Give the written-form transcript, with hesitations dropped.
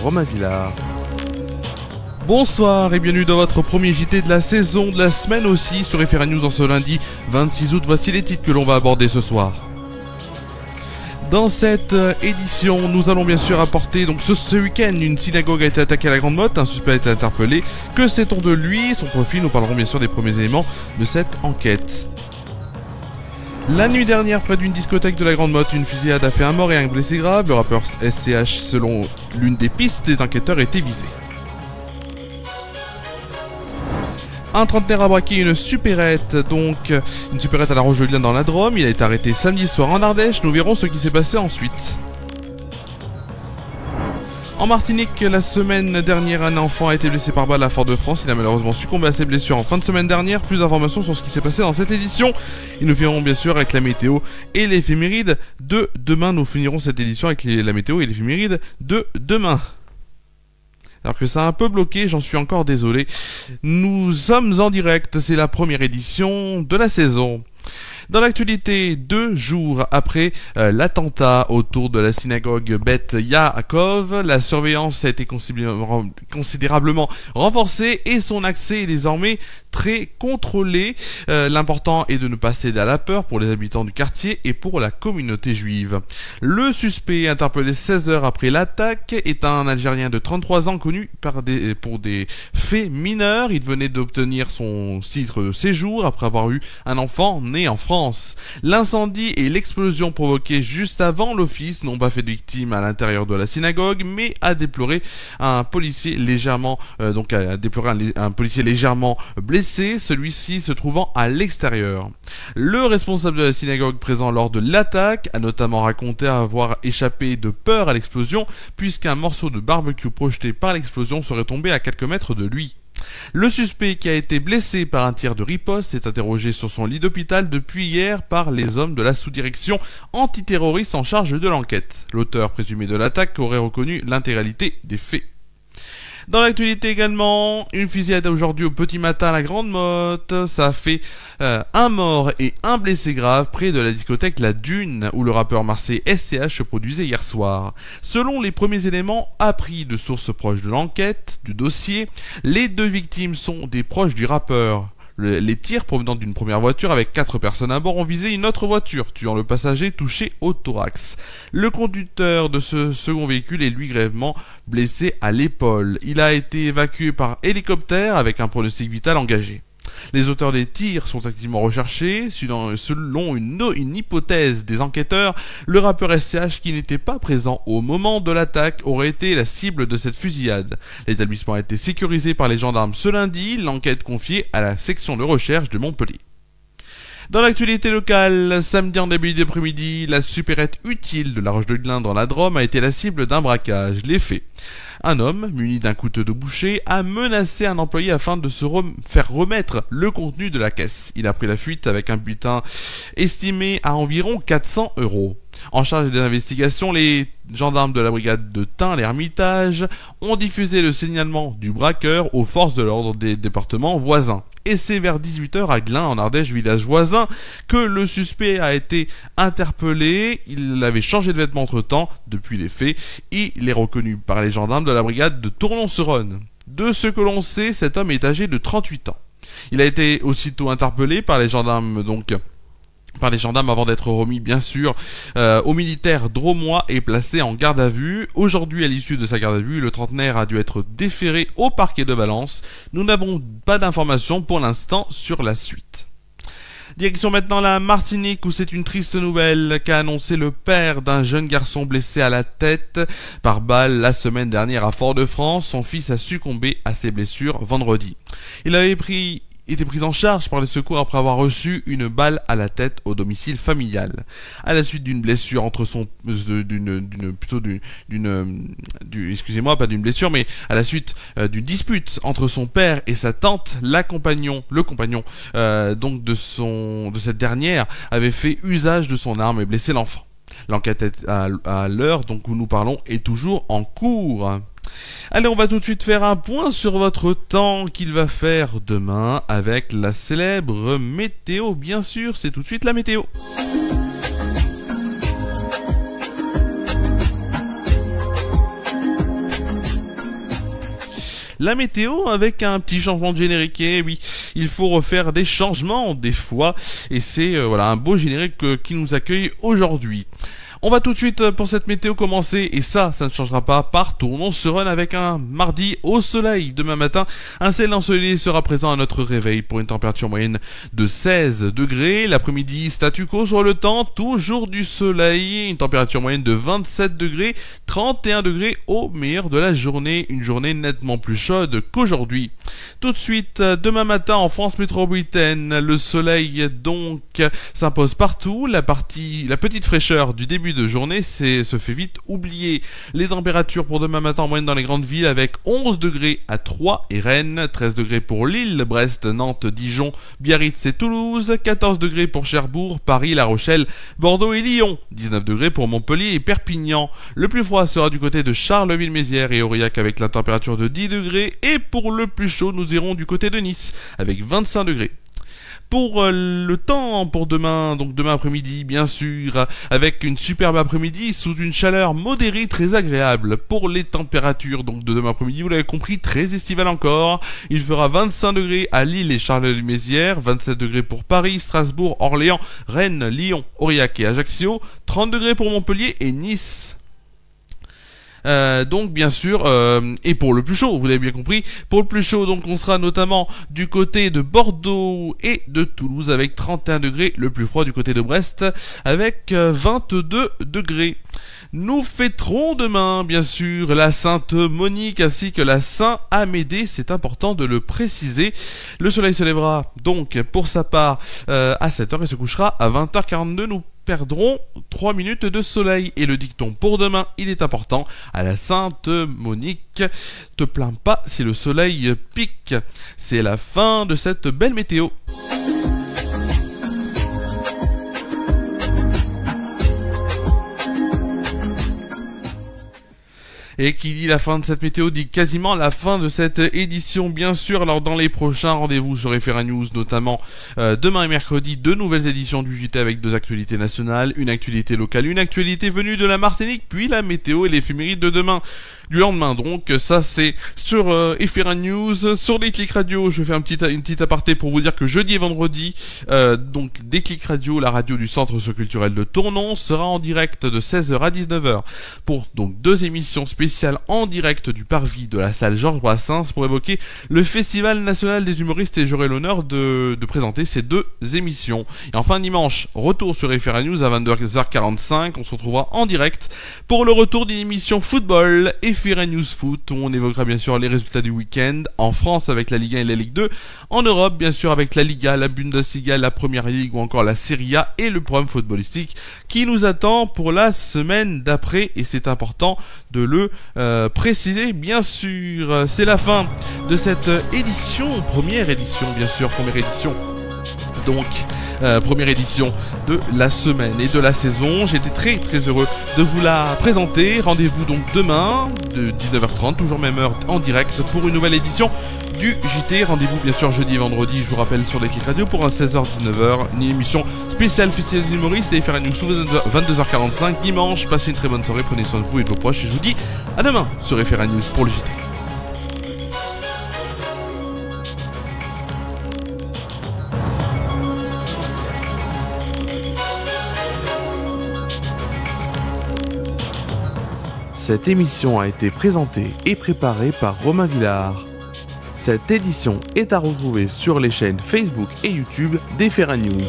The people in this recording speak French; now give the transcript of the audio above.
Romain Villard. Bonsoir et bienvenue dans votre premier JT de la saison, de la semaine aussi, sur FR News en ce lundi 26 août. Voici les titres que l'on va aborder ce soir. Dans cette édition, nous allons bien sûr apporter, donc ce week-end, une synagogue a été attaquée à la Grande Motte, un suspect a été interpellé. Que sait-on de lui, son profil? Nous parlerons bien sûr des premiers éléments de cette enquête. La nuit dernière, près d'une discothèque de la Grande Motte, une fusillade a fait un mort et un blessé grave. Le rappeur SCH, selon l'une des pistes des enquêteurs, était visé. Un trentenaire a braqué une supérette, une supérette à la Roche-de-Glin dans la Drôme. Il a été arrêté samedi soir en Ardèche. Nous verrons ce qui s'est passé ensuite. En Martinique, la semaine dernière, un enfant a été blessé par balle à Fort-de-France. Il a malheureusement succombé à ses blessures en fin de semaine dernière. Plus d'informations sur ce qui s'est passé dans cette édition. Et nous finirons bien sûr avec la météo et l'éphéméride de demain. Nous finirons cette édition avec la météo et l'éphéméride de demain. Alors que ça a un peu bloqué, j'en suis encore désolé. Nous sommes en direct, c'est la première édition de la saison. Dans l'actualité, 2 jours après l'attentat autour de la synagogue Beth Yaakov, la surveillance a été considérablement renforcée et son accès est désormais très contrôlé. L'important est de ne pas céder à la peur pour les habitants du quartier et pour la communauté juive. Le suspect, interpellé 16 heures après l'attaque, est un Algérien de 33 ans connu pour des faits mineurs. Il venait d'obtenir son titre de séjour après avoir eu un enfant né en France. L'incendie et l'explosion provoquées juste avant l'office n'ont pas fait de victimes à l'intérieur de la synagogue, mais a déploré un policier légèrement blessé, celui-ci se trouvant à l'extérieur. Le responsable de la synagogue présent lors de l'attaque a notamment raconté avoir échappé de peur à l'explosion, puisqu'un morceau de barbecue projeté par l'explosion serait tombé à quelques mètres de lui. Le suspect, qui a été blessé par un tir de riposte, est interrogé sur son lit d'hôpital depuis hier par les hommes de la sous-direction antiterroriste en charge de l'enquête. L'auteur présumé de l'attaque aurait reconnu l'intégralité des faits. Dans l'actualité également, une fusillade aujourd'hui au petit matin à la Grande Motte. Ça a fait un mort et un blessé grave près de la discothèque La Dune, où le rappeur marseillais SCH se produisait hier soir. Selon les premiers éléments appris de sources proches de l'enquête, du dossier, les 2 victimes sont des proches du rappeur. Les tirs provenant d'une première voiture avec 4 personnes à bord ont visé une autre voiture, tuant le passager touché au thorax. Le conducteur de ce second véhicule est lui grièvement blessé à l'épaule. Il a été évacué par hélicoptère avec un pronostic vital engagé. Les auteurs des tirs sont activement recherchés. Selon une hypothèse des enquêteurs, le rappeur SCH, qui n'était pas présent au moment de l'attaque, aurait été la cible de cette fusillade. L'établissement a été sécurisé par les gendarmes ce lundi, l'enquête confiée à la section de recherche de Montpellier. Dans l'actualité locale, samedi en début d'après-midi, la supérette utile de la Roche-de-Glin dans la Drôme a été la cible d'un braquage. Les faits. Un homme, muni d'un couteau de boucher, a menacé un employé afin de faire remettre le contenu de la caisse. Il a pris la fuite avec un butin estimé à environ 400 €. En charge des investigations, les gendarmes de la brigade de Tain-l'Hermitage ont diffusé le signalement du braqueur aux forces de l'ordre des départements voisins. Et c'est vers 18h à Glin, en Ardèche, village voisin, que le suspect a été interpellé. Il avait changé de vêtements entre-temps, depuis les faits. Il est reconnu par les gendarmes de la brigade de Tournon-sur-Rhône. De ce que l'on sait, cet homme est âgé de 38 ans. Il a été aussitôt interpellé par les gendarmes, avant d'être remis bien sûr aux militaires drômois et placé en garde à vue. Aujourd'hui, à l'issue de sa garde à vue, le trentenaire a dû être déféré au parquet de Valence. Nous n'avons pas d'informations pour l'instant sur la suite. Direction maintenant la Martinique, où c'est une triste nouvelle qu'a annoncé le père d'un jeune garçon blessé à la tête par balle la semaine dernière à Fort-de-France. Son fils a succombé à ses blessures vendredi. Il avait été pris en charge par les secours après avoir reçu une balle à la tête au domicile familial. À la suite d'une blessure à la suite d'une dispute entre son père et sa tante, le compagnon de cette dernière avait fait usage de son arme et blessé l'enfant. L'enquête à l'heure où nous parlons est toujours en cours. Allez, on va tout de suite faire un point sur votre temps qu'il va faire demain avec la célèbre météo. Bien sûr, c'est tout de suite la météo. la météo avec un petit changement de générique. Et oui, il faut refaire des changements des fois, et c'est voilà un beau générique qui nous accueille aujourd'hui. On va tout de suite pour cette météo commencer, et ça ne changera pas, par Tournons ce run avec un mardi au soleil. Demain matin, un ciel ensoleillé sera présent à notre réveil pour une température moyenne de 16 degrés. L'après-midi, statu quo sur le temps, toujours du soleil, une température moyenne de 27 degrés, 31 degrés au meilleur de la journée, une journée nettement plus chaude qu'aujourd'hui. Tout de suite, demain matin en France métropolitaine, le soleil donc s'impose partout, la petite fraîcheur du début de journée se fait vite oublier. Les températures pour demain matin en moyenne dans les grandes villes avec 11 degrés à Troyes et Rennes, 13 degrés pour Lille, Brest, Nantes, Dijon, Biarritz et Toulouse, 14 degrés pour Cherbourg, Paris, La Rochelle, Bordeaux et Lyon, 19 degrés pour Montpellier et Perpignan. Le plus froid sera du côté de Charleville-Mézières et Aurillac avec la température de 10 degrés, et pour le plus chaud nous irons du côté de Nice avec 25 degrés. Pour le temps pour demain, donc demain après-midi bien sûr, avec une superbe après-midi sous une chaleur modérée très agréable. Pour les températures donc de demain après-midi, vous l'avez compris, très estival encore. Il fera 25 degrés à Lille et Charleville-Mézières, 27 degrés pour Paris, Strasbourg, Orléans, Rennes, Lyon, Aurillac et Ajaccio, 30 degrés pour Montpellier et Nice. Donc bien sûr, et pour le plus chaud, vous l'avez bien compris, pour le plus chaud, donc on sera notamment du côté de Bordeaux et de Toulouse avec 31 degrés, le plus froid du côté de Brest avec 22 degrés. Nous fêterons demain, bien sûr, la Sainte Monique ainsi que la Saint Amédée, c'est important de le préciser. Le soleil se lèvera donc pour sa part à 7h et se couchera à 20h42. Nous perdrons 3 minutes de soleil. Et le dicton pour demain, il est important, à la Sainte Monique, te plains pas si le soleil pique. C'est la fin de cette belle météo. Et qui dit la fin de cette météo dit quasiment la fin de cette édition, bien sûr. Alors dans les prochains rendez-vous sur Référa News, notamment demain et mercredi, 2 nouvelles éditions du JT avec 2 actualités nationales, une actualité locale, une actualité venue de la Martinique, puis la météo et l'éphéméride de demain. Du lendemain, donc ça c'est sur Référa News. Sur Déclic Radio, je fais une petite aparté pour vous dire que jeudi et vendredi, donc Déclic Radio, la radio du Centre socioculturel de Tournon, sera en direct de 16h à 19h pour donc 2 émissions spéciales en direct du parvis de la salle Georges Brassens pour évoquer le Festival national des humoristes, et j'aurai l'honneur de présenter ces 2 émissions. Et enfin dimanche, retour sur Référa News à 22h45, on se retrouvera en direct pour le retour d'une émission football et Référa News Foot, où on évoquera bien sûr les résultats du week-end, en France avec la Ligue 1 et la Ligue 2, en Europe bien sûr avec la Liga, la Bundesliga, la Première Ligue ou encore la Serie A, et le programme footballistique qui nous attend pour la semaine d'après, et c'est important de le préciser bien sûr. C'est la fin de cette édition, première édition donc première édition de la semaine et de la saison. J'étais très heureux de vous la présenter. Rendez-vous donc demain de 19h30, toujours même heure en direct pour une nouvelle édition du JT. Rendez-vous bien sûr jeudi et vendredi, je vous rappelle, sur Déclic Radio pour un 16h-19h, une émission spéciale Festival des humoristes et Référa News sous 22h45 dimanche. Passez une très bonne soirée, prenez soin de vous et de vos proches, et je vous dis à demain sur Référa News pour le JT. Cette émission a été présentée et préparée par Romain Villard. Cette édition est à retrouver sur les chaînes Facebook et YouTube d'Référa News.